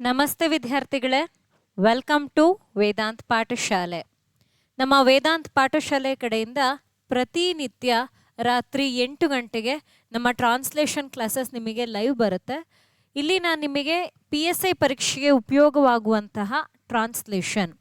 ನಮಸ್ತೆ ವಿದ್ಯಾರ್ಥಿಗಳೇ, welcome to Vedant ಪಾಠಶಾಲೆ. ನಮ್ಮ ವೇದಾಂತ್ ಪಾಠಶಾಲೆ ಕಡೆಯಿಂದ ಪ್ರತಿನಿತ್ಯ ರಾತ್ರಿ 8 ಗಂಟೆಗೆ ನಮ್ಮ ಟ್ರಾನ್ಸ್ಲೇಷನ್ ಕ್ಲಾಸಸ್ ನಿಮಗೆ ಲೈವ್ ಬರುತ್ತೆ. ಇಲ್ಲಿ ನಾನು ನಿಮಗೆ PSI ಪರೀಕ್ಷೆಗೆ ಉಪಯೋಗವಾಗುವಂತಹ translation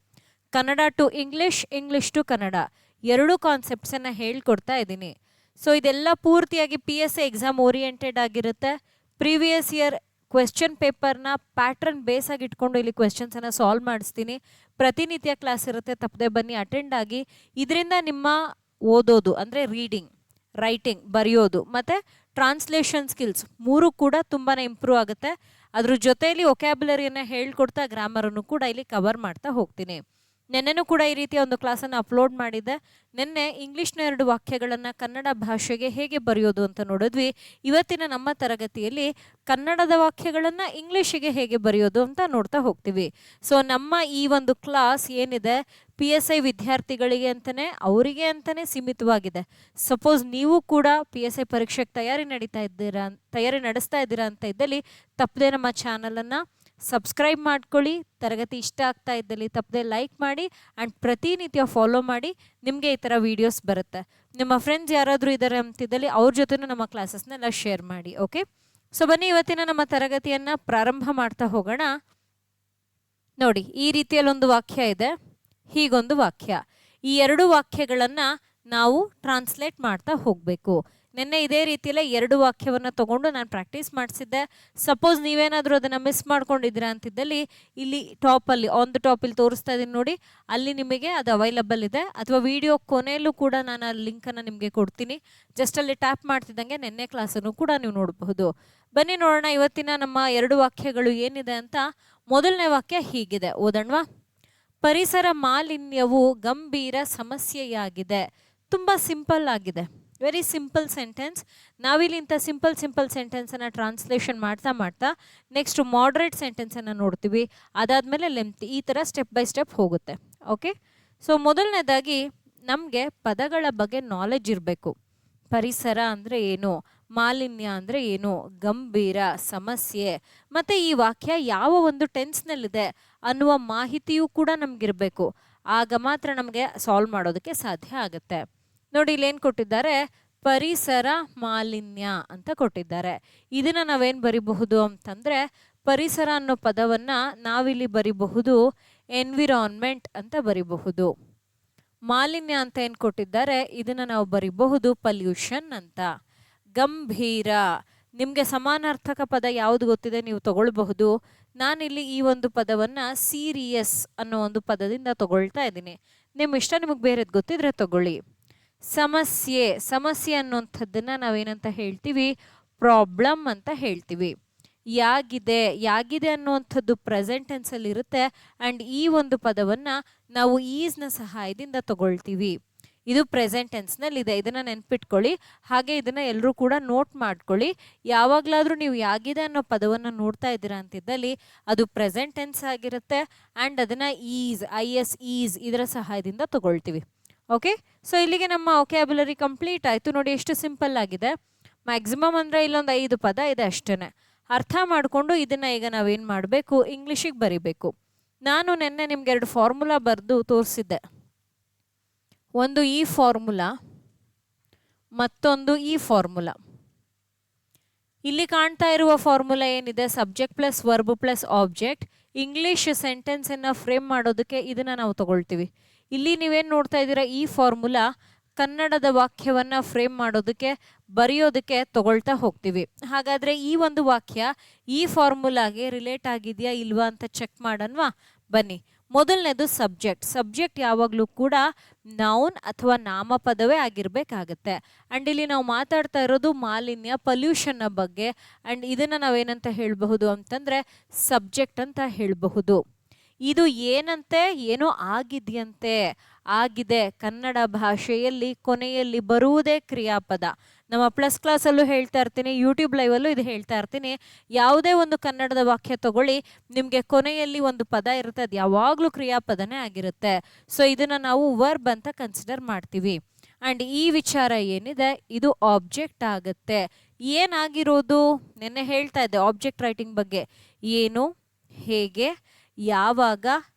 Kannada to English, English to Kannada ಎರಡು ಕಾನ್ಸೆಪ್ಟ್ಸನ್ನು ಹೇಳ್ಕೊಡ್ತಾ ಇದ್ದೀನಿ. ಸೊ ಇದೆಲ್ಲ ಪೂರ್ತಿಯಾಗಿ PSI ಎಕ್ಸಾಮ್ ಓರಿಯೆಂಟೆಡ್ ಆಗಿರುತ್ತೆ. ಪ್ರೀವಿಯಸ್ ಇಯರ್ ಕ್ವೆಶ್ಚನ್ ಪೇಪರ್ನ ಪ್ಯಾಟ್ರನ್ ಬೇಸಾಗಿ ಇಟ್ಕೊಂಡು ಇಲ್ಲಿ ಕ್ವೆಶ್ಚನ್ಸನ್ನು ಸಾಲ್ವ್ ಮಾಡಿಸ್ತೀನಿ. ಪ್ರತಿನಿತ್ಯ ಕ್ಲಾಸ್ ಇರುತ್ತೆ, ತಪ್ಪದೆ ಬನ್ನಿ, ಅಟೆಂಡ್ ಆಗಿ. ಇದರಿಂದ ನಿಮ್ಮ ಓದೋದು ಅಂದರೆ ರೀಡಿಂಗ್, ರೈಟಿಂಗ್, ಬರೆಯೋದು ಮತ್ತು ಟ್ರಾನ್ಸ್ಲೇಷನ್ ಸ್ಕಿಲ್ಸ್ ಮೂರು ಕೂಡ ತುಂಬಾ ಇಂಪ್ರೂವ್ ಆಗುತ್ತೆ. ಅದ್ರ ಜೊತೆಯಲ್ಲಿ ವೊಕ್ಯಾಬ್ಯುಲರಿಯನ್ನು ಹೇಳ್ಕೊಡ್ತಾ ಗ್ರಾಮರನ್ನು ಕೂಡ ಇಲ್ಲಿ ಕವರ್ ಮಾಡ್ತಾ ಹೋಗ್ತೀನಿ. ನೆನ್ನೆನೂ ಕೂಡ ಈ ರೀತಿಯ ಒಂದು ಕ್ಲಾಸನ್ನು ಅಪ್ಲೋಡ್ ಮಾಡಿದ್ದೆ. ನಿನ್ನೆ ಇಂಗ್ಲೀಷ್ನ 2 ವಾಕ್ಯಗಳನ್ನು ಕನ್ನಡ ಭಾಷೆಗೆ ಹೇಗೆ ಬರೆಯೋದು ಅಂತ ನೋಡಿದ್ವಿ. ಇವತ್ತಿನ ನಮ್ಮ ತರಗತಿಯಲ್ಲಿ ಕನ್ನಡದ ವಾಕ್ಯಗಳನ್ನು ಇಂಗ್ಲೀಷಿಗೆ ಹೇಗೆ ಬರೆಯೋದು ಅಂತ ನೋಡ್ತಾ ಹೋಗ್ತೀವಿ. ಸೊ ನಮ್ಮ ಈ ಒಂದು ಕ್ಲಾಸ್ ಏನಿದೆ PSI ವಿದ್ಯಾರ್ಥಿಗಳಿಗೆ ಅಂತಲೇ, ಅವರಿಗೆ ಅಂತಲೇ ಸೀಮಿತವಾಗಿದೆ. ಸಪೋಸ್ ನೀವು ಕೂಡ PSI ಪರೀಕ್ಷೆಗೆ ತಯಾರಿ ನಡೆಸ್ತಾ ಇದ್ದೀರಾ ಅಂತ ಇದ್ದಲ್ಲಿ ತಪ್ಪದೆ ನಮ್ಮ ಚಾನಲನ್ನು ಸಬ್ಸ್ಕ್ರೈಬ್ ಮಾಡ್ಕೊಳ್ಳಿ. ತರಗತಿ ಇಷ್ಟ ಆಗ್ತಾ ಇದ್ದಲ್ಲಿ ತಪ್ಪದೆ ಲೈಕ್ ಮಾಡಿ ಆ್ಯಂಡ್ ಪ್ರತಿನಿತ್ಯ ಫಾಲೋ ಮಾಡಿ. ನಿಮಗೆ ಈ ಥರ ವೀಡಿಯೋಸ್ ಬರುತ್ತೆ. ನಿಮ್ಮ ಫ್ರೆಂಡ್ಸ್ ಯಾರಾದರೂ ಇದ್ದಾರೆ ಅಂತಿದ್ದಲ್ಲಿ ಅವ್ರ ಜೊತೆನೂ ನಮ್ಮ ಕ್ಲಾಸಸ್ನೆಲ್ಲ ಶೇರ್ ಮಾಡಿ. ಓಕೆ, ಸೊ ಬನ್ನಿ ಇವತ್ತಿನ ನಮ್ಮ ತರಗತಿಯನ್ನು ಪ್ರಾರಂಭ ಮಾಡ್ತಾ ಹೋಗೋಣ. ನೋಡಿ, ಈ ರೀತಿಯಲ್ಲಿ ಒಂದು ವಾಕ್ಯ ಇದೆ, ಹೀಗೊಂದು ವಾಕ್ಯ. ಈ 2 ವಾಕ್ಯಗಳನ್ನು ನಾವು ಟ್ರಾನ್ಸ್ಲೇಟ್ ಮಾಡ್ತಾ ಹೋಗಬೇಕು. ನಿನ್ನೆ ಇದೇ ರೀತಿಯಲ್ಲೇ 2 ವಾಕ್ಯವನ್ನು ತೊಗೊಂಡು ನಾನು ಪ್ರಾಕ್ಟೀಸ್ ಮಾಡಿಸಿದ್ದೆ. ಸಪೋಸ್ ನೀವೇನಾದರೂ ಅದನ್ನು ಮಿಸ್ ಮಾಡ್ಕೊಂಡಿದ್ದೀರಾ ಅಂತಿದ್ದಲ್ಲಿ ಇಲ್ಲಿ ಟಾಪಲ್ಲಿ ಆನ್ ದ ಟಾಪ್ ಇಲ್ಲಿ ತೋರಿಸ್ತಾ ಇದ್ದೀನಿ ನೋಡಿ, ಅಲ್ಲಿ ನಿಮಗೆ ಅದು ಅವೈಲಬಲ್ ಇದೆ. ಅಥವಾ ವಿಡಿಯೋ ಕೊನೆಯಲ್ಲೂ ಕೂಡ ನಾನು ಆ ಲಿಂಕನ್ನು ನಿಮಗೆ ಕೊಡ್ತೀನಿ. ಜಸ್ಟ್ ಅಲ್ಲಿ ಟ್ಯಾಪ್ ಮಾಡ್ತಿದ್ದಂಗೆ ನಿನ್ನೆ ಕ್ಲಾಸನ್ನು ಕೂಡ ನೀವು ನೋಡಬಹುದು. ಬನ್ನಿ ನೋಡೋಣ ಇವತ್ತಿನ ನಮ್ಮ 2 ವಾಕ್ಯಗಳು ಏನಿದೆ ಅಂತ. ಮೊದಲನೇ ವಾಕ್ಯ ಹೀಗಿದೆ, ಓದೋಣವಾ? ಪರಿಸರ ಮಾಲಿನ್ಯವು ಗಂಭೀರ ಸಮಸ್ಯೆಯಾಗಿದೆ. ತುಂಬ ಸಿಂಪಲ್ ಆಗಿದೆ, ವೆರಿ ಸಿಂಪಲ್ ಸೆಂಟೆನ್ಸ್. ನಾವಿಲ್ಲಿ ಇಂಥ ಸಿಂಪಲ್ ಸೆಂಟೆನ್ಸನ್ನು ಟ್ರಾನ್ಸ್ಲೇಷನ್ ಮಾಡ್ತಾ ನೆಕ್ಸ್ಟ್ ಮಾಡ್ರೇಟ್ ಸೆಂಟೆನ್ಸನ್ನು ನೋಡ್ತೀವಿ. ಅದಾದಮೇಲೆ ಲೆಂತಿ, ಈ ಥರ ಸ್ಟೆಪ್ ಬೈ ಸ್ಟೆಪ್ ಹೋಗುತ್ತೆ. ಓಕೆ, ಸೊ ಮೊದಲನೇದಾಗಿ ನಮಗೆ ಪದಗಳ ಬಗ್ಗೆ ನಾಲೆಜ್ ಇರಬೇಕು. ಪರಿಸರ ಅಂದರೆ ಏನು, ಮಾಲಿನ್ಯ ಅಂದರೆ ಏನು, ಗಂಭೀರ ಸಮಸ್ಯೆ, ಮತ್ತು ಈ ವಾಕ್ಯ ಯಾವ ಒಂದು ಟೆನ್ಸ್ನಲ್ಲಿದೆ ಅನ್ನುವ ಮಾಹಿತಿಯೂ ಕೂಡ ನಮಗಿರಬೇಕು. ಆಗ ಮಾತ್ರ ನಮಗೆ ಸಾಲ್ವ್ ಮಾಡೋದಕ್ಕೆ ಸಾಧ್ಯ ಆಗುತ್ತೆ. ನೋಡಿ, ಇಲ್ಲೇನು ಕೊಟ್ಟಿದ್ದಾರೆ, ಪರಿಸರ ಮಾಲಿನ್ಯ ಅಂತ ಕೊಟ್ಟಿದ್ದಾರೆ. ಇದನ್ನು ನಾವೇನು ಬರಿಬಹುದು ಅಂತಂದರೆ, ಪರಿಸರ ಅನ್ನೋ ಪದವನ್ನು ನಾವಿಲ್ಲಿ ಬರಿಬಹುದು ಎನ್ವಿರಾನ್ಮೆಂಟ್ ಅಂತ ಬರಿಬಹುದು. ಮಾಲಿನ್ಯ ಅಂತ ಏನು ಕೊಟ್ಟಿದ್ದಾರೆ, ಇದನ್ನು ನಾವು ಬರಿಬಹುದು ಪಲ್ಯೂಷನ್ ಅಂತ. ಗಂಭೀರ, ನಿಮಗೆ ಸಮಾನಾರ್ಥಕ ಪದ ಯಾವುದು ಗೊತ್ತಿದೆ ನೀವು ತಗೊಳ್ಬಹುದು. ನಾನಿಲ್ಲಿ ಈ ಒಂದು ಪದವನ್ನು ಸೀರಿಯಸ್ ಅನ್ನೋ ಒಂದು ಪದದಿಂದ ತಗೊಳ್ತಾ ಇದ್ದೀನಿ. ನಿಮ್ಮ ಇಷ್ಟ, ನಿಮಗೆ ಬೇರೆದು ಗೊತ್ತಿದ್ರೆ ತಗೊಳ್ಳಿ. ಸಮಸ್ಯೆ ಅನ್ನುವಂಥದ್ದನ್ನು ನಾವೇನಂತ ಹೇಳ್ತೀವಿ, ಪ್ರಾಬ್ಲಮ್ ಅಂತ ಹೇಳ್ತೀವಿ. ಯಾಗಿದೆ ಅನ್ನುವಂಥದ್ದು ಪ್ರೆಸೆಂಟ್ ಟೆನ್ಸಲ್ಲಿ ಇರುತ್ತೆ. ಆ್ಯಂಡ್ ಈ ಒಂದು ಪದವನ್ನು ನಾವು ಈಸ್ನ ಸಹಾಯದಿಂದ ತಗೊಳ್ತೀವಿ. ಇದು ಪ್ರೆಸೆಂಟ್ ಟೆನ್ಸ್ನಲ್ಲಿದೆ, ಇದನ್ನು ನೆನ್ಪಿಟ್ಕೊಳ್ಳಿ. ಹಾಗೆ ಇದನ್ನು ಎಲ್ಲರೂ ಕೂಡ ನೋಟ್ ಮಾಡ್ಕೊಳ್ಳಿ. ಯಾವಾಗಲಾದರೂ ನೀವು ಯಾಗಿದೆ ಅನ್ನೋ ಪದವನ್ನು ನೋಡ್ತಾ ಇದ್ದೀರಾ ಅಂತಿದ್ದಲ್ಲಿ ಅದು ಪ್ರೆಸೆಂಟ್ ಟೆನ್ಸ್ ಆಗಿರುತ್ತೆ. ಆ್ಯಂಡ್ ಅದನ್ನು ಈಸ್ ಇದರ ಸಹಾಯದಿಂದ ತಗೊಳ್ತೀವಿ. ಓಕೆ, ಸೊ ಇಲ್ಲಿಗೆ ನಮ್ಮ ವೊಕ್ಯಾಬ್ಯುಲರಿ ಕಂಪ್ಲೀಟ್ ಆಯಿತು. ನೋಡಿ ಎಷ್ಟು ಸಿಂಪಲ್ ಆಗಿದೆ. ಮ್ಯಾಕ್ಸಿಮಮ್ ಅಂದರೆ ಇಲ್ಲೊಂದು 5 ಪದ ಇದೆ ಅಷ್ಟೇ. ಅರ್ಥ ಮಾಡಿಕೊಂಡು ಇದನ್ನು ಈಗ ನಾವೇನು ಮಾಡಬೇಕು, ಇಂಗ್ಲೀಷಿಗೆ ಬರಿಬೇಕು. ನಾನು ನಿನ್ನೆ ನಿಮ್ಗೆ 2 ಫಾರ್ಮುಲಾ ಬರೆದು ತೋರಿಸಿದ್ದೆ. ಒಂದು ಈ ಫಾರ್ಮುಲಾ, ಮತ್ತೊಂದು ಈ ಫಾರ್ಮುಲಾ. ಇಲ್ಲಿ ಕಾಣ್ತಾ ಇರುವ ಫಾರ್ಮುಲಾ ಏನಿದೆ, subject plus verb plus object. English ಸೆಂಟೆನ್ಸನ್ನು ಫ್ರೇಮ್ ಮಾಡೋದಕ್ಕೆ ಇದನ್ನು ನಾವು ತಗೊಳ್ತೀವಿ. ಇಲ್ಲಿ ನೀವೇನು ನೋಡ್ತಾ ಇದ್ದೀರಾ, ಈ ಫಾರ್ಮುಲಾ ಕನ್ನಡದ ವಾಕ್ಯವನ್ನು ಫ್ರೇಮ್ ಮಾಡೋದಕ್ಕೆ, ಬರೆಯೋದಕ್ಕೆ ತಗೊಳ್ತಾ ಹೋಗ್ತೀವಿ. ಹಾಗಾದರೆ ಈ ಒಂದು ವಾಕ್ಯ ಈ ಫಾರ್ಮುಲಾಗೆ ರಿಲೇಟ್ ಆಗಿದೆಯಾ ಇಲ್ವಾ ಅಂತ ಚೆಕ್ ಮಾಡೋಣವಾ? ಬನ್ನಿ. ಮೊದಲನೇದು ಸಬ್ಜೆಕ್ಟ್ ಯಾವಾಗಲೂ ಕೂಡ ನೌನ್ ಅಥವಾ ನಾಮಪದವೇ ಆಗಿರಬೇಕಾಗತ್ತೆ. ಆ್ಯಂಡ್ ಇಲ್ಲಿ ನಾವು ಮಾತಾಡ್ತಾ ಇರೋದು ಮಾಲಿನ್ಯ, ಪಲ್ಯೂಷನ್ನ ಬಗ್ಗೆ. ಆ್ಯಂಡ್ ಇದನ್ನು ನಾವೇನಂತ ಹೇಳಬಹುದು ಅಂತಂದರೆ ಸಬ್ಜೆಕ್ಟ್ ಅಂತ ಹೇಳಬಹುದು. ಇದು ಏನಂತೆ, ಏನೋ ಆಗಿದೆ. ಕನ್ನಡ ಭಾಷೆಯಲ್ಲಿ ಕೊನೆಯಲ್ಲಿ ಬರುವುದೇ ಕ್ರಿಯಾಪದ. ನಮ್ಮ ಪ್ಲಸ್ ಕ್ಲಾಸಲ್ಲೂ ಹೇಳ್ತಾ ಇರ್ತೀನಿ, ಯೂಟ್ಯೂಬ್ ಲೈವಲ್ಲೂ ಇದು ಹೇಳ್ತಾ ಇರ್ತೀನಿ. ಯಾವುದೇ ಒಂದು ಕನ್ನಡದ ವಾಕ್ಯ ತಗೊಳ್ಳಿ, ನಿಮಗೆ ಕೊನೆಯಲ್ಲಿ ಒಂದು ಪದ ಇರುತ್ತೆ, ಅದು ಯಾವಾಗಲೂ ಕ್ರಿಯಾಪದನೇ ಆಗಿರುತ್ತೆ. ಸೊ ಇದನ್ನು ನಾವು ವರ್ಬ್ ಅಂತ ಕನ್ಸಿಡರ್ ಮಾಡ್ತೀವಿ. ಆ್ಯಂಡ್ ಈ ವಿಚಾರ ಏನಿದೆ, ಇದು ಆಬ್ಜೆಕ್ಟ್ ಆಗುತ್ತೆ. ಏನಾಗಿರೋದು, ನೆನ್ನೆ ಹೇಳ್ತಾ ಇದ್ದೆ ಆಬ್ಜೆಕ್ಟ್ ರೈಟಿಂಗ್ ಬಗ್ಗೆ. ಏನು, ಹೇಗೆ, ಯಾವಾಗ,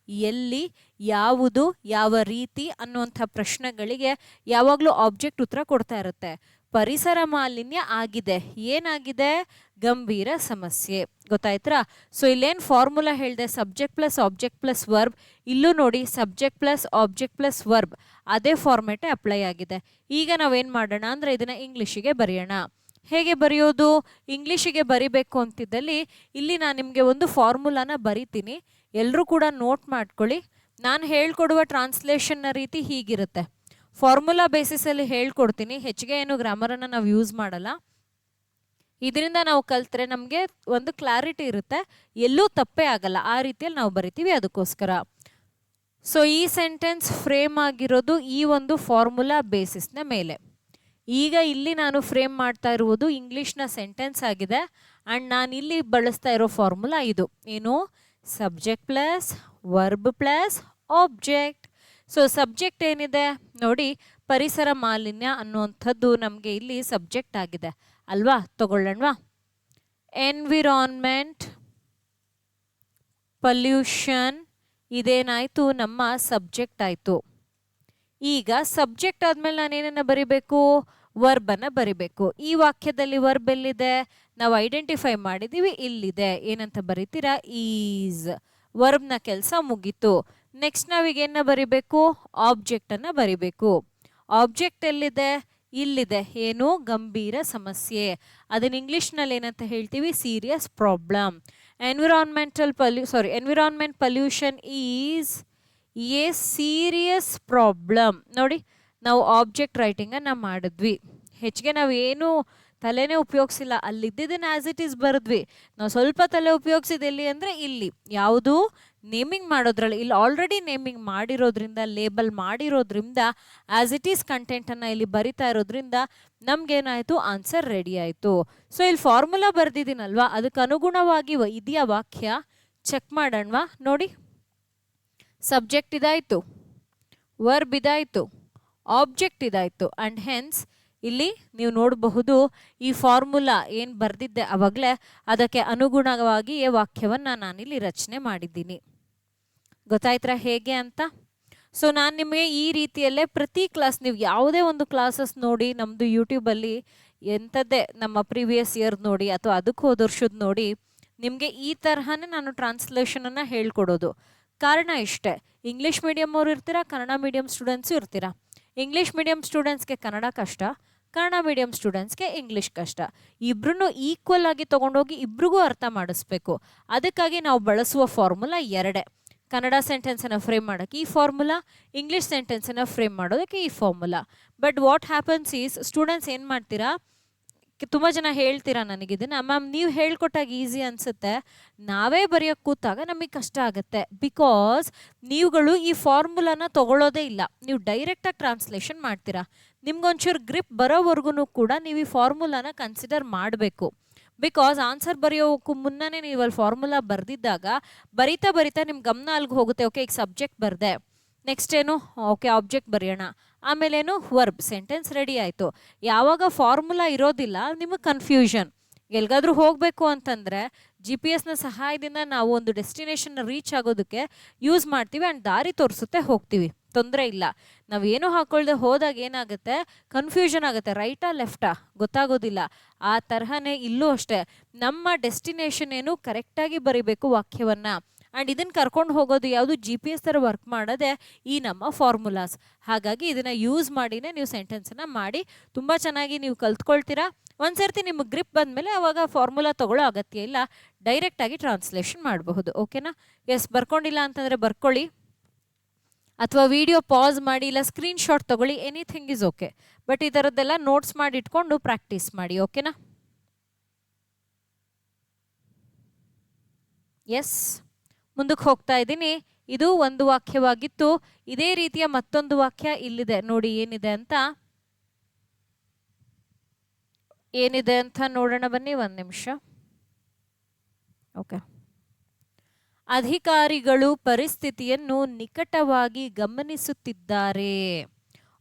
ಎಲ್ಲಿ, ಯಾವುದು, ಯಾವ ರೀತಿ ಅನ್ನುವಂಥ ಪ್ರಶ್ನೆಗಳಿಗೆ ಯಾವಾಗಲೂ ಆಬ್ಜೆಕ್ಟ್ ಉತ್ತರ ಕೊಡ್ತಾ ಇರುತ್ತೆ. ಪರಿಸರ ಮಾಲಿನ್ಯ ಆಗಿದೆ, ಏನಾಗಿದೆ, ಗಂಭೀರ ಸಮಸ್ಯೆ. ಗೊತ್ತಾಯ್ತಾ? ಸೊ ಇಲ್ಲೇನು ಫಾರ್ಮುಲಾ ಹೇಳಿದೆ, subject plus object plus verb. ಇಲ್ಲೂ ನೋಡಿ subject plus object plus verb, ಅದೇ ಫಾರ್ಮೆಟೇ ಅಪ್ಲೈ ಆಗಿದೆ. ಈಗ ನಾವೇನು ಮಾಡೋಣ ಅಂದರೆ ಇದನ್ನು ಇಂಗ್ಲೀಷಿಗೆ ಬರೆಯೋಣ. ಹೇಗೆ ಬರೆಯೋದು? ಇಂಗ್ಲೀಷಿಗೆ ಬರಿಬೇಕು ಅಂತಿದ್ದಲ್ಲಿ ಇಲ್ಲಿ ನಾನು ನಿಮಗೆ ಒಂದು ಫಾರ್ಮುಲಾನ ಬರಿತೀನಿ, ಎಲ್ಲರೂ ಕೂಡ ನೋಟ್ ಮಾಡ್ಕೊಳ್ಳಿ. ನಾನು ಹೇಳ್ಕೊಡುವ ಟ್ರಾನ್ಸ್ಲೇಷನ್ನ ರೀತಿ ಹೀಗಿರುತ್ತೆ. ಫಾರ್ಮುಲಾ ಬೇಸಿಸಲ್ಲಿ ಹೇಳ್ಕೊಡ್ತೀನಿ, ಹೆಚ್ಚಿಗೆ ಏನು ಗ್ರಾಮರನ್ನು ನಾವು ಯೂಸ್ ಮಾಡಲ್ಲ. ಇದರಿಂದ ನಾವು ಕಲ್ತ್ರೆ ನಮಗೆ ಒಂದು ಕ್ಲಾರಿಟಿ ಇರುತ್ತೆ, ಎಲ್ಲೂ ತಪ್ಪೇ ಆಗಲ್ಲ, ಆ ರೀತಿಯಲ್ಲಿ ನಾವು ಬರಿತೀವಿ, ಅದಕ್ಕೋಸ್ಕರ. ಸೊ ಈ ಸೆಂಟೆನ್ಸ್ ಫ್ರೇಮ್ ಆಗಿರೋದು ಈ ಒಂದು ಫಾರ್ಮುಲಾ ಬೇಸಿಸ್ನ ಮೇಲೆ. ಈಗ ಇಲ್ಲಿ ನಾನು ಫ್ರೇಮ್ ಮಾಡ್ತಾ ಇರುವುದು ಇಂಗ್ಲೀಷ್ನ ಸೆಂಟೆನ್ಸ್ ಆಗಿದೆ. ಆ್ಯಂಡ್ ನಾನು ಇಲ್ಲಿ ಬಳಸ್ತಾ ಇರೋ ಫಾರ್ಮುಲಾ ಇದು ಏನು, subject plus verb plus object. So subject ಏನಿದೆ ನೋಡಿ, ಪರಿಸರ ಮಾಲಿನ್ಯ ಅನ್ನುವಂಥದ್ದು ನಮಗೆ ಇಲ್ಲಿ ಸಬ್ಜೆಕ್ಟ್ ಆಗಿದೆ ಅಲ್ವಾ. ತಗೊಳ್ಳೋಣವಾ? ಎನ್ವಿರಾನ್ಮೆಂಟ್ ಪೊಲ್ಯೂಷನ್ ಇದೇನಾಯಿತು, ನಮ್ಮ ಸಬ್ಜೆಕ್ಟ್ ಆಯಿತು. ಈಗ ಸಬ್ಜೆಕ್ಟ್ ಆದಮೇಲೆ ನಾನೇನನ್ನು ಬರಿಬೇಕು, ವರ್ಬನ್ನು ಬರಿಬೇಕು. ಈ ವಾಕ್ಯದಲ್ಲಿ ವರ್ಬ್ ಎಲ್ಲಿದೆ, ನಾವು ಐಡೆಂಟಿಫೈ ಮಾಡಿದ್ದೀವಿ, ಇಲ್ಲಿದೆ. ಏನಂತ ಬರಿತೀರಾ, ಈಸ್. ವರ್ಬ್ನ ಕೆಲಸ ಮುಗೀತು. ನೆಕ್ಸ್ಟ್ ನಾವೀಗೇನ ಬರಿಬೇಕು, ಆಬ್ಜೆಕ್ಟನ್ನು ಬರಿಬೇಕು. ಆಬ್ಜೆಕ್ಟ್ ಎಲ್ಲಿದೆ, ಇಲ್ಲಿದೆ. ಏನು, ಗಂಭೀರ ಸಮಸ್ಯೆ. ಅದನ್ನ ಇಂಗ್ಲೀಷ್ನಲ್ಲಿ ಏನಂತ ಹೇಳ್ತೀವಿ, serious problem. Environment pollution is A serious problem. ನೋಡಿ, ನಾವು ಆಬ್ಜೆಕ್ಟ್ ರೈಟಿಂಗನ್ನು ಮಾಡಿದ್ವಿ. ಹೆಚ್ಚಿಗೆ ನಾವು ಏನು ತಲೆನೇ ಉಪಯೋಗಿಸಿಲ್ಲ, ಅಲ್ಲಿದ್ದದನ್ನು ಆ್ಯಸ್ ಇಟ್ ಈಸ್ ಬರೆದ್ವಿ. ನಾವು ಸ್ವಲ್ಪ ತಲೆ ಉಪಯೋಗಿಸಿದ ಎಲ್ಲಿ ಅಂದರೆ ಇಲ್ಲಿ, ಯಾವುದು ನೇಮಿಂಗ್ ಮಾಡೋದ್ರಲ್ಲಿ. ಇಲ್ಲಿ ಆಲ್ರೆಡಿ ನೇಮಿಂಗ್ ಮಾಡಿರೋದ್ರಿಂದ, ಲೇಬಲ್ ಮಾಡಿರೋದ್ರಿಂದ, ಆ್ಯಸ್ ಇಟ್ ಈಸ್ ಕಂಟೆಂಟನ್ನು ಇಲ್ಲಿ ಬರಿತಾ ಇರೋದ್ರಿಂದ ನಮಗೇನಾಯಿತು, ಆನ್ಸರ್ ರೆಡಿ ಆಯಿತು. ಸೊ ಇಲ್ಲಿ ಫಾರ್ಮುಲಾ ಬರೆದಿದ್ದೀನಲ್ವಾ, ಅದಕ್ಕೆ ಅನುಗುಣವಾಗಿ ಇದೆಯಾ ವಾಕ್ಯ, ಚೆಕ್ ಮಾಡೋಣವಾ? ನೋಡಿ, ಸಬ್ಜೆಕ್ಟ್ ಇದಾಯಿತು, ವರ್ಬ್ ಇದಾಯಿತು, ಆಬ್ಜೆಕ್ಟ್ ಇದಾಯಿತು. ಆ್ಯಂಡ್ ಹೆನ್ಸ್ ಇಲ್ಲಿ ನೀವು ನೋಡಬಹುದು ಈ ಫಾರ್ಮುಲಾ ಏನು ಬರೆದಿದ್ದೆ ಆವಾಗಲೇ, ಅದಕ್ಕೆ ಅನುಗುಣವಾಗಿ ವಾಕ್ಯವನ್ನು ನಾನಿಲ್ಲಿ ರಚನೆ ಮಾಡಿದ್ದೀನಿ. ಗೊತ್ತಾಯ್ತಾ ಹೇಗೆ ಅಂತ? ಸೊ ನಾನು ನಿಮಗೆ ಈ ರೀತಿಯಲ್ಲೇ ಪ್ರತಿ ಕ್ಲಾಸ್, ನೀವು ಯಾವುದೇ ಒಂದು ಕ್ಲಾಸಸ್ ನೋಡಿ, ನಮ್ಮದು ಯೂಟ್ಯೂಬಲ್ಲಿ ಎಂಥದ್ದೇ ನಮ್ಮ ಪ್ರೀವಿಯಸ್ ಇಯರ್ ನೋಡಿ ಅಥವಾ ಅದಕ್ಕೆ ಹೋದ ವರ್ಷದ ನೋಡಿ, ನಿಮಗೆ ಈ ತರಹನೇ ನಾನು ಟ್ರಾನ್ಸ್ಲೇಷನನ್ನು ಹೇಳ್ಕೊಡೋದು. ಕಾರಣ ಇಷ್ಟೇ, ಇಂಗ್ಲೀಷ್ ಮೀಡಿಯಮ್ ಅವರು ಇರ್ತೀರಾ, ಕನ್ನಡ ಮೀಡಿಯಮ್ ಸ್ಟೂಡೆಂಟ್ಸು ಇರ್ತೀರಾ. ಇಂಗ್ಲೀಷ್ ಮೀಡಿಯಮ್ ಸ್ಟೂಡೆಂಟ್ಸ್ಗೆ ಕನ್ನಡ ಕಷ್ಟ, ಕನ್ನಡ ಮೀಡಿಯಮ್ ಸ್ಟೂಡೆಂಟ್ಸ್ಗೆ ಇಂಗ್ಲೀಷ್ ಕಷ್ಟ. ಇಬ್ಬರೂ ಈಕ್ವಲ್ ಆಗಿ ತೊಗೊಂಡೋಗಿ ಇಬ್ರಿಗೂ ಅರ್ಥ ಮಾಡಿಸ್ಬೇಕು. ಅದಕ್ಕಾಗಿ ನಾವು ಬಳಸುವ ಫಾರ್ಮುಲಾ ಎರಡೇ. ಕನ್ನಡ ಸೆಂಟೆನ್ಸನ್ನು ಫ್ರೇಮ್ ಮಾಡೋಕ್ಕೆ ಈ ಫಾರ್ಮುಲಾ, ಇಂಗ್ಲೀಷ್ ಸೆಂಟೆನ್ಸನ್ನು ಫ್ರೇಮ್ ಮಾಡೋದಕ್ಕೆ ಈ formula. But what happens is, students ಏನು ಮಾಡ್ತೀರಾ, ತುಂಬ ಜನ ಹೇಳ್ತೀರಾ ನನಗಿದನ್ನು, ಮ್ಯಾಮ್ ನೀವು ಹೇಳ್ಕೊಟ್ಟಾಗ ಈಸಿ ಅನಿಸುತ್ತೆ, ನಾವೇ ಬರೆಯೋಕ್ಕೆ ಕೂತಾಗ ನಮಗೆ ಕಷ್ಟ ಆಗುತ್ತೆ. ಬಿಕಾಸ್ ನೀವುಗಳು ಈ ಫಾರ್ಮುಲಾನ ತೊಗೊಳ್ಳೋದೇ ಇಲ್ಲ, ನೀವು ಡೈರೆಕ್ಟಾಗಿ ಟ್ರಾನ್ಸ್ಲೇಷನ್ ಮಾಡ್ತೀರಾ. ನಿಮ್ಗೊಂಚೂರು ಗ್ರಿಪ್ ಬರೋವರೆಗೂ ಕೂಡ ನೀವು ಈ ಫಾರ್ಮುಲಾನ ಕನ್ಸಿಡರ್ ಮಾಡಬೇಕು. ಬಿಕಾಸ್ ಆನ್ಸರ್ ಬರೆಯೋಕ್ಕೂ ಮುನ್ನನೇ ನೀವು ಅಲ್ಲಿ ಫಾರ್ಮುಲಾ ಬರೆದಿದ್ದಾಗ ಬರಿತಾ ಬರಿತಾ ನಿಮ್ಮ ಗಮನ ಅಲ್ಲಿಗೆ ಹೋಗುತ್ತೆ. ಓಕೆ, ಈಗ ಸಬ್ಜೆಕ್ಟ್ ಬರೆದೆ, ನೆಕ್ಸ್ಟ್ ಏನು, ಓಕೆ ಆಬ್ಜೆಕ್ಟ್ ಬರೆಯೋಣ, ಆಮೇಲೇನು ವರ್ಬ್, ಸೆಂಟೆನ್ಸ್ ರೆಡಿ ಆಯಿತು. ಯಾವಾಗ ಫಾರ್ಮುಲಾ ಇರೋದಿಲ್ಲ ನಿಮಗೆ ಕನ್ಫ್ಯೂಷನ್. ಎಲ್ಲಿಗಾದ್ರೂ ಹೋಗಬೇಕು ಅಂತಂದರೆ GPS ನ ಸಹಾಯದಿಂದ ನಾವು ಒಂದು ಡೆಸ್ಟಿನೇಷನ್ನ ರೀಚ್ ಆಗೋದಕ್ಕೆ ಯೂಸ್ ಮಾಡ್ತೀವಿ. ಆ್ಯಂಡ್ ದಾರಿ ತೋರಿಸುತ್ತೆ, ಹೋಗ್ತೀವಿ, ತೊಂದರೆ ಇಲ್ಲ. ನಾವೇನು ಹಾಕ್ಕೊಳ್ದೆ ಹೋದಾಗ ಏನಾಗುತ್ತೆ, ಕನ್ಫ್ಯೂಷನ್ ಆಗುತ್ತೆ, ರೈಟಾ ಲೆಫ್ಟಾ ಗೊತ್ತಾಗೋದಿಲ್ಲ. ಆ ತರಹನೇ ಇಲ್ಲೂ ಅಷ್ಟೇ, ನಮ್ಮ ಡೆಸ್ಟಿನೇಷನ್ ಏನು ಕರೆಕ್ಟಾಗಿ ಬರಿಬೇಕು ವಾಕ್ಯವನ್ನು. ಆ್ಯಂಡ್ ಇದನ್ನು ಕರ್ಕೊಂಡು ಹೋಗೋದು ಯಾವುದು, GPS ಥರ ವರ್ಕ್ ಮಾಡೋದೇ ಈ ನಮ್ಮ ಫಾರ್ಮುಲಾಸ್. ಹಾಗಾಗಿ ಇದನ್ನು ಯೂಸ್ ಮಾಡಿನೇ ನೀವು ಸೆಂಟೆನ್ಸನ್ನು ಮಾಡಿ ತುಂಬ ಚೆನ್ನಾಗಿ ನೀವು ಕಲ್ತ್ಕೊಳ್ತೀರಾ. ಒಂದು ಸರ್ತಿ ನಿಮಗೆ ಗ್ರಿಪ್ ಬಂದಮೇಲೆ ಅವಾಗ ಫಾರ್ಮುಲಾ ತೊಗೊಳ್ಳೋ ಅಗತ್ಯ ಇಲ್ಲ, ಡೈರೆಕ್ಟಾಗಿ ಟ್ರಾನ್ಸ್ಲೇಷನ್ ಮಾಡಬಹುದು. ಓಕೆನಾ? ಎಸ್, ಬರ್ಕೊಂಡಿಲ್ಲ ಅಂತಂದರೆ ಬರ್ಕೊಳ್ಳಿ, ಅಥವಾ ವಿಡಿಯೋ ಪಾಸ್ ಮಾಡಿ, ಇಲ್ಲ ಸ್ಕ್ರೀನ್ಶಾಟ್ ತೊಗೊಳ್ಳಿ, ಎನಿಥಿಂಗ್ ಈಸ್ ಓಕೆ. ಬಟ್ ಈ ಥರದ್ದೆಲ್ಲ ನೋಟ್ಸ್ ಮಾಡಿ ಇಟ್ಕೊಂಡು ಪ್ರಾಕ್ಟೀಸ್ ಮಾಡಿ. ಓಕೆನಾ? ಎಸ್, ಮುಂದಕ್ಕೆ ಹೋಗ್ತಾ ಇದ್ದೀನಿ. ಇದು ಒಂದು ವಾಕ್ಯವಾಗಿತ್ತು. ಇದೇ ರೀತಿಯ ಮತ್ತೊಂದು ವಾಕ್ಯ ಇಲ್ಲಿದೆ ನೋಡಿ, ಏನಿದೆ ಅಂತ ನೋಡೋಣ ಬನ್ನಿ, ಒಂದು ನಿಮಿಷ. ಓಕೆ, ಅಧಿಕಾರಿಗಳು ಪರಿಸ್ಥಿತಿಯನ್ನು ನಿಕಟವಾಗಿ ಗಮನಿಸುತ್ತಿದ್ದಾರೆ.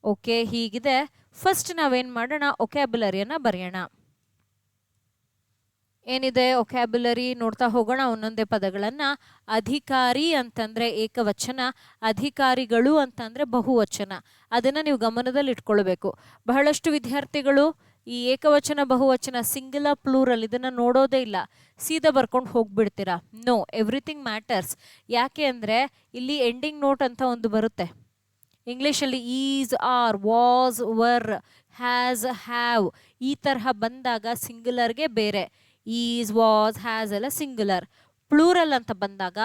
ಓಕೆ, ಹೀಗಿದೆ. ಫಸ್ಟ್ ನಾವೇನು ಮಾಡೋಣ, ವೊಕ್ಯಾಬ್ಯುಲರಿಯನ್ನು ಬರೆಯೋಣ. ಏನಿದೆ ಒಕ್ಯಾಬ್ಯುಲರಿ ನೋಡ್ತಾ ಹೋಗೋಣ ಒಂದೊಂದೇ ಪದಗಳನ್ನ. ಅಧಿಕಾರಿ ಅಂತಂದ್ರೆ ಏಕವಚನ, ಅಧಿಕಾರಿಗಳು ಅಂತಂದ್ರೆ ಬಹುವಚನ. ಅದನ್ನ ನೀವು ಗಮನದಲ್ಲಿ ಇಟ್ಕೊಳ್ಬೇಕು. ಬಹಳಷ್ಟು ವಿದ್ಯಾರ್ಥಿಗಳು ಈ ಏಕವಚನ ಬಹುವಚನ ಸಿಂಗುಲರ್ ಪ್ಲೂರಲ್ ಇದನ್ನ ನೋಡೋದೇ ಇಲ್ಲ, ಸೀದಾ ಬರ್ಕೊಂಡು ಹೋಗ್ಬಿಡ್ತೀರಾ. No, everything matters. ಯಾಕೆ ಅಂದ್ರೆ ಇಲ್ಲಿ ಎಂಡಿಂಗ್ ನೋಟ್ ಅಂತ ಒಂದು ಬರುತ್ತೆ ಇಂಗ್ಲೀಷಲ್ಲಿ. Is, are, was, were, has, have ಈ ತರಹ ಬಂದಾಗ ಸಿಂಗುಲರ್ಗೆ ಬೇರೆ, ಈಸ್, ವಾಸ್, ಹ್ಯಾಸ್ ಎಲ್ಲ ಸಿಂಗುಲರ್. ಪ್ಲೂರಲ್ ಅಂತ ಬಂದಾಗ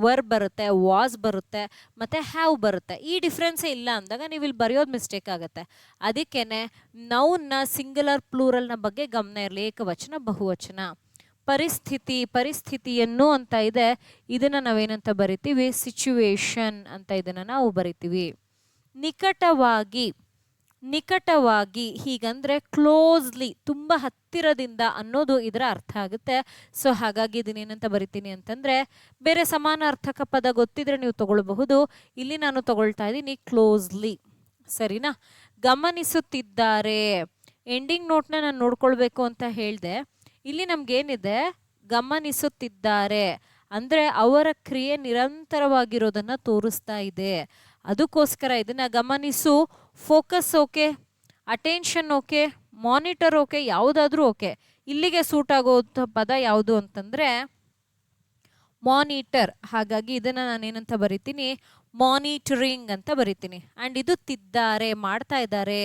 ವರ್ ಬರುತ್ತೆ, ವಾಸ್ ಬರುತ್ತೆ, ಮತ್ತೆ ಹ್ಯಾವ್ ಬರುತ್ತೆ. ಈ ಡಿಫ್ರೆನ್ಸೇ ಇಲ್ಲ ಅಂದಾಗ ನೀವು ಇಲ್ಲಿ ಬರೆಯೋದು ಮಿಸ್ಟೇಕ್ ಆಗುತ್ತೆ. ಅದಕ್ಕೇನೆ ನೌನ್ನ ಸಿಂಗುಲರ್ ಪ್ಲೂರಲ್ನ ಬಗ್ಗೆ ಗಮನ ಇರಲಿ. ಏಕವಚನ ಬಹುವಚನ. ಪರಿಸ್ಥಿತಿ, ಪರಿಸ್ಥಿತಿಯನ್ನು ಅಂತ ಇದೆ, ಇದನ್ನ ನಾವೇನಂತ ಬರಿತೀವಿ, ಸಿಚುವೇಶನ್ ಅಂತ ಇದನ್ನ ನಾವು ಬರಿತೀವಿ. ನಿಕಟವಾಗಿ, ನಿಕಟವಾಗಿ ಹೀಗಂದ್ರೆ ಕ್ಲೋಸ್ಲಿ, ತುಂಬ ಹತ್ತಿರದಿಂದ ಅನ್ನೋದು ಇದರ ಅರ್ಥ ಆಗುತ್ತೆ. ಸೊ ಹಾಗಾಗಿ ಇದನ್ನೇನಂತ ಬರಿತೀನಿ ಅಂತಂದ್ರೆ, ಬೇರೆ ಸಮಾನಾರ್ಥಕ ಪದ ಗೊತ್ತಿದ್ರೆ ನೀವು ತಗೊಳ್ಬಹುದು, ಇಲ್ಲಿ ನಾನು ತಗೊಳ್ತಾ ಇದ್ದೀನಿ ಕ್ಲೋಸ್ಲಿ. ಸರಿನಾ? ಗಮನಿಸುತ್ತಿದ್ದಾರೆ, ಎಂಡಿಂಗ್ ನೋಟ್ನ ನಾನು ನೋಡ್ಕೊಳ್ಬೇಕು ಅಂತ ಹೇಳಿದೆ. ಇಲ್ಲಿ ನಮ್ಗೇನಿದೆ, ಗಮನಿಸುತ್ತಿದ್ದಾರೆ ಅಂದ್ರೆ ಅವರ ಕ್ರಿಯೆ ನಿರಂತರವಾಗಿರೋದನ್ನ ತೋರಿಸ್ತಾ ಇದೆ. ಅದಕ್ಕೋಸ್ಕರ ಇದನ್ನ ಗಮನಿಸು, focus okay, attention okay, monitor okay, ಯಾವುದಾದ್ರೂ ಓಕೆ. ಇಲ್ಲಿಗೆ ಸೂಟ್ ಆಗೋ ಪದ ಯಾವುದು ಅಂತಂದ್ರೆ ಮಾನಿಟರ್. ಹಾಗಾಗಿ ಇದನ್ನ ನಾನೇನಂತ ಬರಿತೀನಿ, ಮಾನಿಟರಿಂಗ್ ಅಂತ ಬರಿತೀನಿ. ಅಂಡ್ ಇದು ತಿದ್ದಾರೆ, ಮಾಡ್ತಾ ಇದ್ದಾರೆ,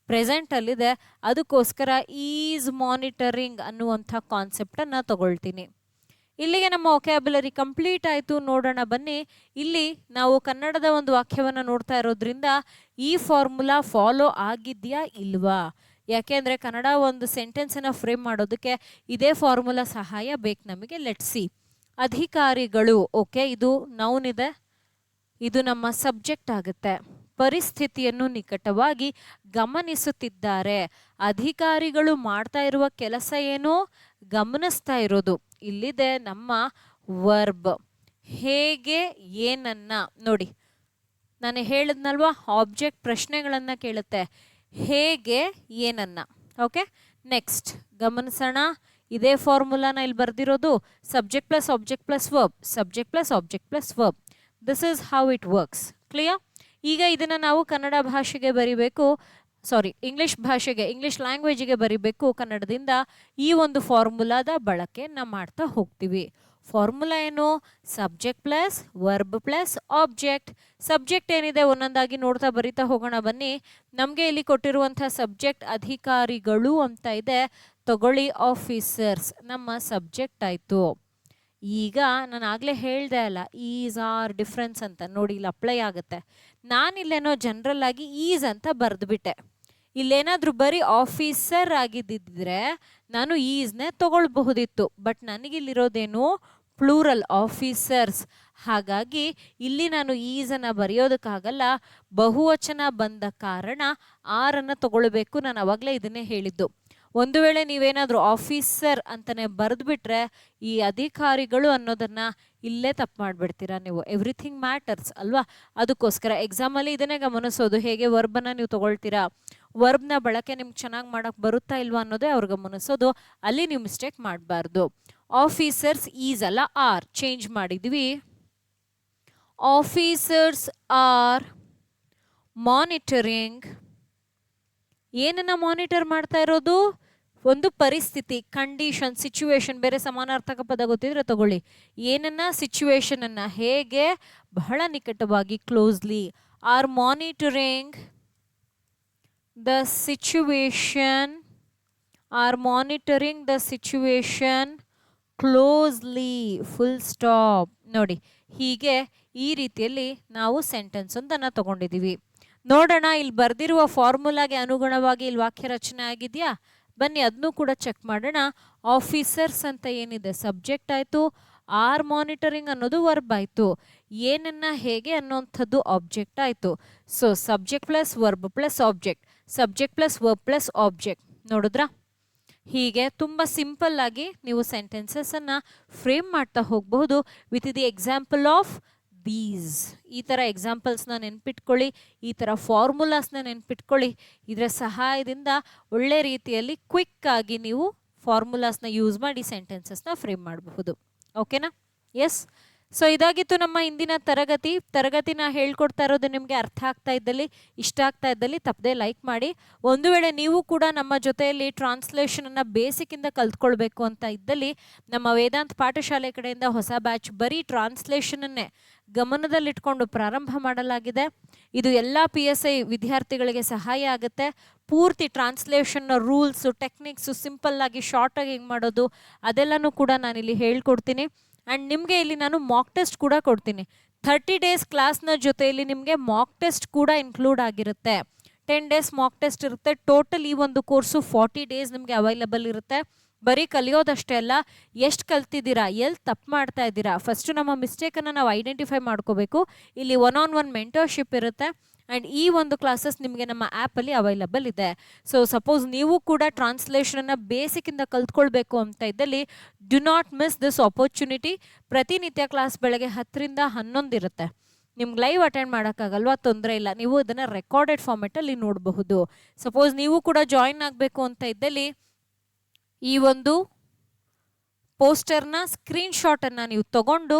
ಪ್ರೆಸೆಂಟ್ ಅಲ್ಲಿದೆ. ಅದಕ್ಕೋಸ್ಕರ ಈಸ್ ಮಾನಿಟರಿಂಗ್ ಅನ್ನುವಂಥ ಕಾನ್ಸೆಪ್ಟನ್ನು ತಗೊಳ್ತೀನಿ. ಇಲ್ಲಿಗೆ ನಮ್ಮ ಒಕ್ಯಾಬ್ಯುಲರಿ ಕಂಪ್ಲೀಟ್ ಆಯಿತು. ನೋಡೋಣ ಬನ್ನಿ. ಇಲ್ಲಿ ನಾವು ಕನ್ನಡದ ಒಂದು ವಾಕ್ಯವನ್ನು ನೋಡ್ತಾ ಇರೋದ್ರಿಂದ ಈ ಫಾರ್ಮುಲಾ ಫಾಲೋ ಆಗಿದೆಯಾ ಇಲ್ವಾ? ಯಾಕೆಂದರೆ ಕನ್ನಡ ಒಂದು ಸೆಂಟೆನ್ಸನ್ನು ಫ್ರೇಮ್ ಮಾಡೋದಕ್ಕೆ ಇದೇ ಫಾರ್ಮುಲಾ ಸಹಾಯ ಬೇಕು ನಮಗೆ. Let's see. ಅಧಿಕಾರಿಗಳು, ಓಕೆ, ಇದು ನೌನ್ ಇದೆ, ಇದು ನಮ್ಮ ಸಬ್ಜೆಕ್ಟ್ ಆಗುತ್ತೆ. ಪರಿಸ್ಥಿತಿಯನ್ನು ನಿಕಟವಾಗಿ ಗಮನಿಸುತ್ತಿದ್ದಾರೆ. ಅಧಿಕಾರಿಗಳು ಮಾಡ್ತಾ ಇರುವ ಕೆಲಸ ಏನು? ಗಮನಿಸ್ತಾ ಇರೋದು. ಇಲ್ಲಿದೆ ನಮ್ಮ ವರ್ಬ್. ಹೇಗೆ, ಏನನ್ನ ನೋಡಿ, ನಾನು ಹೇಳಿದ್ನಲ್ವಾ, ಆಬ್ಜೆಕ್ಟ್ ಪ್ರಶ್ನೆಗಳನ್ನ ಕೇಳುತ್ತೆ. ಹೇಗೆ, ಏನನ್ನ. ಓಕೆ, ನೆಕ್ಸ್ಟ್ ಗಮನಿಸೋಣ. ಇದೇ ಫಾರ್ಮುಲಾನ ಇಲ್ಲಿ ಬರ್ದಿರೋದು, subject plus object plus verb, subject plus object plus verb. This is how it works. Clear? ಈಗ ಇದನ್ನ ನಾವು ಕನ್ನಡ ಭಾಷೆಗೆ ಬರಿಬೇಕು, ಸಾರಿ ಇಂಗ್ಲಿಷ್ ಭಾಷೆಗೆ, ಇಂಗ್ಲಿಷ್ ಲ್ಯಾಂಗ್ವೇಜಿಗೆ ಬರಿಬೇಕು. ಕನ್ನಡದಿಂದ ಈ ಒಂದು ಫಾರ್ಮುಲಾದ ಬಳಕೆನ ಮಾಡ್ತಾ ಹೋಗ್ತೀವಿ. ಫಾರ್ಮುಲಾ ಏನು? Subject plus verb plus object. Subject ಏನಿದೆ ಒಂದೊಂದಾಗಿ ನೋಡ್ತಾ ಬರಿತಾ ಹೋಗೋಣ ಬನ್ನಿ. ನಮಗೆ ಇಲ್ಲಿ ಕೊಟ್ಟಿರುವಂಥ ಸಬ್ಜೆಕ್ಟ್ ಅಧಿಕಾರಿಗಳು ಅಂತ ಇದೆ. ತಗೊಳ್ಳಿ, ಆಫೀಸರ್ಸ್ ನಮ್ಮ ಸಬ್ಜೆಕ್ಟ್ ಆಯಿತು. ಈಗ ನಾನು ಆಗಲೇ ಹೇಳ್ದೆ ಅಲ್ಲ, ಈಸ್ ಆರ್ ಡಿಫ್ರೆನ್ಸ್ ಅಂತ. ನೋಡಿ ಇಲ್ಲಿ ಅಪ್ಲೈ ಆಗುತ್ತೆ. ನಾನಿಲ್ಲೇನೋ ಜನರಲ್ ಆಗಿ ಈಸ್ ಅಂತ ಬರೆದ್ಬಿಟ್ಟೆ. ಇಲ್ಲೇನಾದರೂ ಬರೀ ಆಫೀಸರ್ ಆಗಿದ್ದಿದ್ರೆ ನಾನು ಈಸ್ನೇ ತಗೊಳ್ಬಹುದಿತ್ತು. ಬಟ್ ನನಗಿಲ್ಲಿರೋದೇನು? Plural, officers. ಹಾಗಾಗಿ ಇಲ್ಲಿ ನಾನು ಈಸನ್ನು ಬರೆಯೋದಕ್ಕಾಗಲ್ಲ. ಬಹುವಚನ ಬಂದ ಕಾರಣ ಆರನ್ನು ತಗೊಳ್ಬೇಕು. ನಾನು ಅವಾಗಲೇ ಇದನ್ನೇ ಹೇಳಿದ್ದು. ಒಂದು ವೇಳೆ ನೀವೇನಾದರೂ ಆಫೀಸರ್ ಅಂತಲೇ ಬರೆದ್ಬಿಟ್ರೆ ಈ ಅಧಿಕಾರಿಗಳು ಅನ್ನೋದನ್ನು ಇಲ್ಲೇ ತಪ್ಪು ಮಾಡಿಬಿಡ್ತೀರಾ ನೀವು. ಎವ್ರಿಥಿಂಗ್ ಮ್ಯಾಟರ್ಸ್ ಅಲ್ವಾ? ಅದಕ್ಕೋಸ್ಕರ ಎಕ್ಸಾಮಲ್ಲಿ ಇದನ್ನೇ ಗಮನಿಸೋದು. ಹೇಗೆ ವರ್ಬನ್ನು ನೀವು ತಗೊಳ್ತೀರಾ, ವರ್ಬ್ನ ಬಳಕೆ ನಿಮ್ಗೆ ಚೆನ್ನಾಗಿ ಮಾಡೋಕ್ಕೆ ಬರುತ್ತಾ ಇಲ್ವಾ ಅನ್ನೋದೇ ಅವ್ರು ಗಮನಿಸೋದು. ಅಲ್ಲಿ ನೀವು ಮಿಸ್ಟೇಕ್ ಮಾಡಬಾರ್ದು. ಆಫೀಸರ್ಸ್ ಈಸ್ ಅಲ್ಲ, ಆರ್ ಚೇಂಜ್ ಮಾಡಿದ್ವಿ. Officers are monitoring. ಏನನ್ನ ಮಾನಿಟರ್ ಮಾಡ್ತಾ ಇರೋದು? ಒಂದು ಪರಿಸ್ಥಿತಿ, ಕಂಡೀಷನ್, ಸಿಚುವೇಶನ್. ಬೇರೆ ಸಮಾನಾರ್ಥಕ ಪದ ಗೊತ್ತಿದ್ರೆ ತಗೊಳ್ಳಿ. ಏನನ್ನ? ಸಿಚುವೇಶನನ್ನ. ಹೇಗೆ? ಬಹಳ ನಿಕಟವಾಗಿ, closely. Are monitoring the situation, are monitoring the situation closely, full stop. ನೋಡಿ, ಹೀಗೆ ಈ ರೀತಿಯಲ್ಲಿ ನಾವು ಸೆಂಟೆನ್ಸ್ ಒಂದನ್ನು ತಗೊಂಡಿದ್ದೀವಿ. ನೋಡೋಣ ಇಲ್ಲಿ ಬರ್ದಿರುವ ಫಾರ್ಮುಲಾಗೆ ಅನುಗುಣವಾಗಿ ಇಲ್ಲಿ ವಾಕ್ಯ ರಚನೆ ಆಗಿದೆಯಾ? ಬನ್ನಿ ಅದನ್ನು ಕೂಡ ಚೆಕ್ ಮಾಡೋಣ. ಆಫೀಸರ್ಸ್ ಅಂತ ಏನಿದೆ ಸಬ್ಜೆಕ್ಟ್ ಆಯಿತು, ಆರ್ ಮಾನಿಟರಿಂಗ್ ಅನ್ನೋದು ವರ್ಬ್ ಆಯಿತು, ಏನನ್ನ ಹೇಗೆ ಅನ್ನೋಂಥದ್ದು ಆಬ್ಜೆಕ್ಟ್ ಆಯಿತು. So subject plus verb plus object, subject plus verb plus object. ನೋಡಿದ್ರಾ? ಹೀಗೆ ತುಂಬ ಸಿಂಪಲ್ ಆಗಿ ನೀವು ಸೆಂಟೆನ್ಸಸ್ಸನ್ನು ಫ್ರೇಮ್ ಮಾಡ್ತಾ ಹೋಗಬಹುದು with the example of these. ಈ ಥರ ಎಕ್ಸಾಂಪಲ್ಸ್ನ ನೆನ್ಪಿಟ್ಕೊಳ್ಳಿ, ಈ ಥರ ಫಾರ್ಮುಲಾಸ್ನ ನೆನ್ಪಿಟ್ಕೊಳ್ಳಿ. ಇದರ ಸಹಾಯದಿಂದ ಒಳ್ಳೆ ರೀತಿಯಲ್ಲಿ ಕ್ವಿಕ್ ಆಗಿ ನೀವು ಫಾರ್ಮುಲಾಸ್ನ ಯೂಸ್ ಮಾಡಿ ಸೆಂಟೆನ್ಸಸ್ನ ಫ್ರೇಮ್ ಮಾಡಬಹುದು. ಓಕೆನಾ? ಎಸ್. ಸೊ ಇದಾಗಿತ್ತು ನಮ್ಮ ಇಂದಿನ ತರಗತಿನ ಹೇಳ್ಕೊಡ್ತಾ ಇರೋದು ನಿಮಗೆ ಅರ್ಥ ಆಗ್ತಾ ಇದ್ದಲ್ಲಿ, ಇಷ್ಟ ಆಗ್ತಾ ಇದ್ದಲ್ಲಿ ತಪ್ಪದೆ ಲೈಕ್ ಮಾಡಿ. ಒಂದು ವೇಳೆ ನೀವು ಕೂಡ ನಮ್ಮ ಜೊತೆಯಲ್ಲಿ ಟ್ರಾನ್ಸ್ಲೇಷನನ್ನು ಬೇಸಿಕ್ಕಿಂದ ಕಲ್ತ್ಕೊಳ್ಬೇಕು ಅಂತ ಇದ್ದಲ್ಲಿ ನಮ್ಮ ವೇದಾಂತ್ ಪಾಠಶಾಲೆ ಕಡೆಯಿಂದ ಹೊಸ ಬ್ಯಾಚ್ ಬರೀ ಟ್ರಾನ್ಸ್ಲೇಷನನ್ನೇ ಗಮನದಲ್ಲಿಟ್ಕೊಂಡು ಪ್ರಾರಂಭ ಮಾಡಲಾಗಿದೆ. ಇದು ಎಲ್ಲ PSI ವಿದ್ಯಾರ್ಥಿಗಳಿಗೆ ಸಹಾಯ ಆಗುತ್ತೆ. ಪೂರ್ತಿ ಟ್ರಾನ್ಸ್ಲೇಷನ್ನ ರೂಲ್ಸು, ಟೆಕ್ನಿಕ್ಸು, ಸಿಂಪಲ್ಲಾಗಿ ಶಾರ್ಟಾಗಿ ಹೆಂಗೆ ಮಾಡೋದು ಅದೆಲ್ಲನೂ ಕೂಡ ನಾನಿಲ್ಲಿ ಹೇಳ್ಕೊಡ್ತೀನಿ. ಆ್ಯಂಡ್ ನಿಮಗೆ ಇಲ್ಲಿ ನಾನು ಮಾಕ್ ಟೆಸ್ಟ್ ಕೂಡ ಕೊಡ್ತೀನಿ. 30 days ಕ್ಲಾಸ್ನ ಜೊತೆಯಲ್ಲಿ ನಿಮಗೆ ಮಾಕ್ ಟೆಸ್ಟ್ ಕೂಡ ಇನ್ಕ್ಲೂಡ್ ಆಗಿರುತ್ತೆ. 10 days ಮಾಕ್ ಟೆಸ್ಟ್ ಇರುತ್ತೆ. ಟೋಟಲ್ ಈ ಒಂದು ಕೋರ್ಸು 40 days ನಿಮಗೆ ಅವೈಲಬಲ್ ಇರುತ್ತೆ. ಬರೀ ಕಲಿಯೋದಷ್ಟೇ ಅಲ್ಲ, ಎಷ್ಟು ಕಲ್ತಿದ್ದೀರಾ, ಎಲ್ಲಿ ತಪ್ಪು ಮಾಡ್ತಾ ಇದ್ದೀರಾ, ಫಸ್ಟು ನಮ್ಮ ಮಿಸ್ಟೇಕನ್ನು ನಾವು ಐಡೆಂಟಿಫೈ ಮಾಡ್ಕೋಬೇಕು. ಇಲ್ಲಿ 1-on-1 ಮೆಂಟರ್ಶಿಪ್ ಇರುತ್ತೆ. ಆ್ಯಂಡ್ ಈ ಒಂದು ಕ್ಲಾಸಸ್ ನಿಮಗೆ ನಮ್ಮ ಆ್ಯಪಲ್ಲಿ ಅವೈಲಬಲ್ ಇದೆ. ಸೊ ಸಪೋಸ್ ನೀವು ಕೂಡ ಟ್ರಾನ್ಸ್ಲೇಷನನ್ನು ಬೇಸಿಕ್ಕಿಂದ ಕಲ್ತ್ಕೊಳ್ಬೇಕು ಅಂತ ಇದ್ದಲ್ಲಿ do not miss this opportunity. ಪ್ರತಿನಿತ್ಯ ಕ್ಲಾಸ್ ಬೆಳಗ್ಗೆ 10 ರಿಂದ 11 ಇರುತ್ತೆ. ನಿಮ್ಗೆ ಲೈವ್ ಅಟೆಂಡ್ ಮಾಡೋಕ್ಕಾಗಲ್ವಾ? ತೊಂದರೆ ಇಲ್ಲ, ನೀವು ಇದನ್ನು ರೆಕಾರ್ಡೆಡ್ ಫಾರ್ಮೆಟಲ್ಲಿ ನೋಡಬಹುದು. ಸಪೋಸ್ ನೀವು ಕೂಡ ಜಾಯಿನ್ ಆಗಬೇಕು ಅಂತ ಇದ್ದಲ್ಲಿ ಈ ಒಂದು ಪೋಸ್ಟರ್ನ ಸ್ಕ್ರೀನ್ಶಾಟನ್ನು ನೀವು ತಗೊಂಡು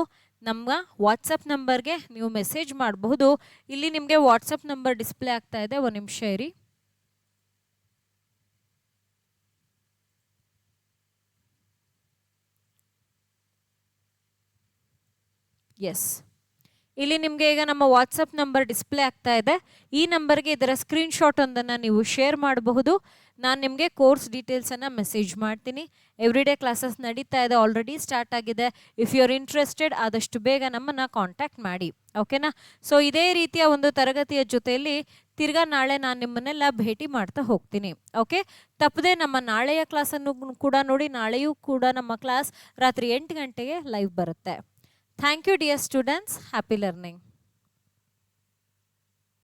ನಮ್ಮ ವಾಟ್ಸಪ್ ನಂಬರ್ಗೆ ನೀವು ಮೆಸೇಜ್ ಮಾಡಬಹುದು. ಇಲ್ಲಿ ನಿಮಗೆ ವಾಟ್ಸಪ್ ನಂಬರ್ ಡಿಸ್ಪ್ಲೇ ಆಗ್ತಾ ಇದೆ, ಒಂದು ನಿಮಿಷ ಇರಿ. ಎಸ್, ಇಲ್ಲಿ ನಿಮಗೆ ಈಗ ನಮ್ಮ ವಾಟ್ಸಪ್ ನಂಬರ್ ಡಿಸ್ಪ್ಲೇ ಆಗ್ತಾ ಇದೆ. ಈ ನಂಬರ್ಗೆ ಇದರ ಸ್ಕ್ರೀನ್ಶಾಟ್ ಒಂದನ್ನು ನೀವು ಶೇರ್ ಮಾಡಬಹುದು. ನಾನು ನಿಮಗೆ ಕೋರ್ಸ್ ಡೀಟೇಲ್ಸನ್ನು ಮೆಸೇಜ್ ಮಾಡ್ತೀನಿ. ಎವ್ರಿಡೇ ಕ್ಲಾಸಸ್ ನಡೀತಾ ಇದೆ, ಆಲ್ರೆಡಿ ಸ್ಟಾರ್ಟ್ ಆಗಿದೆ. ಇಫ್ ಯು ಆರ್ ಇಂಟ್ರೆಸ್ಟೆಡ್ ಆದಷ್ಟು ಬೇಗ ನಮ್ಮನ್ನು ಕಾಂಟ್ಯಾಕ್ಟ್ ಮಾಡಿ. ಓಕೆನಾ? ಸೊ ಇದೇ ರೀತಿಯ ಒಂದು ತರಗತಿಯ ಜೊತೆಯಲ್ಲಿ ತಿರ್ಗಾ ನಾಳೆ ನಾನು ನಿಮ್ಮನ್ನೆಲ್ಲ ಭೇಟಿ ಮಾಡ್ತಾ ಹೋಗ್ತೀನಿ. ಓಕೆ, ತಪ್ಪದೆ ನಮ್ಮ ನಾಳೆಯ ಕ್ಲಾಸನ್ನು ಕೂಡ ನೋಡಿ. ನಾಳೆಯೂ ಕೂಡ ನಮ್ಮ ಕ್ಲಾಸ್ ರಾತ್ರಿ 8 ಗಂಟೆಗೆ ಲೈವ್ ಬರುತ್ತೆ. Thank you dear students. Happy learning.